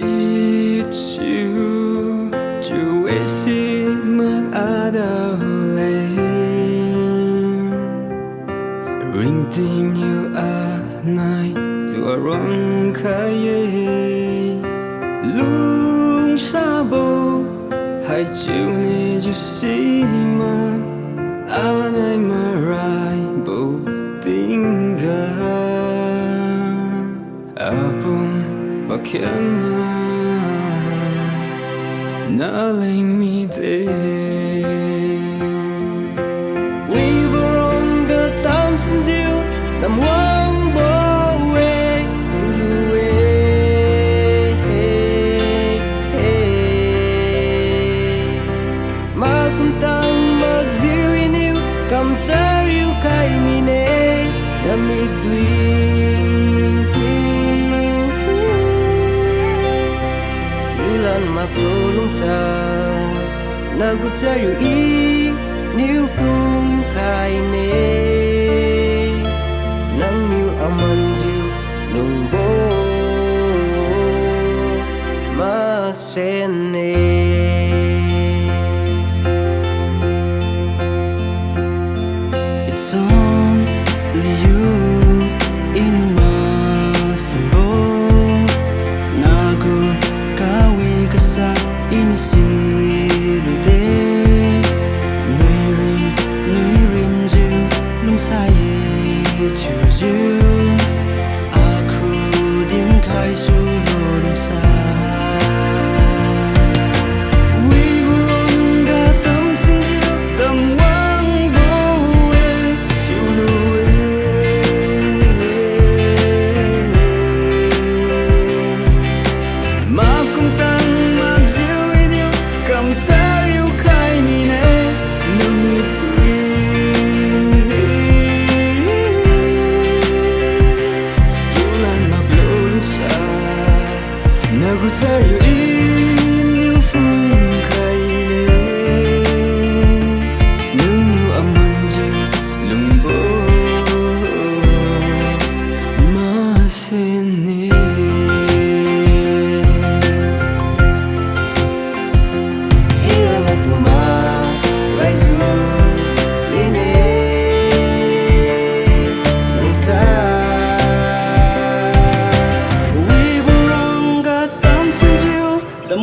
It's you, chú ấy xin mặc ở đâu lên Ring tình yêu à này Tùa rong khai Lung xa bầu Hai chiều này chú xí mà À này marai bầu tình gà Apun bakyan na Naling mi te We borong ga tam sin jiu Nam wang bo we Zulu we Ma kum tang mag ziu iniu Kam tar yu kai mi ne Na mi tui maklulung sa Nagutsayo I Niu phung khai ne Nang niu aman jiu Nung bo Ma sen ne It's only you in my symbol Nagu kawi kasa inisilu de Nuy rim ju lung saye chu ju Aku dim khai su lo lung sa We wrong ga tam sin ju tam wang bo we chu lu Ma kung tang mag ziu idiu Kam sa yu khai ni ne Nu mi tui Kiu lan mag lo lung sa Nagu sa yu in yu phung khai ne Nung yu aman jiu lung bo Ma sen ne NATU MARAI JU MINEH Nusa We borong ga tam sin jiu Tam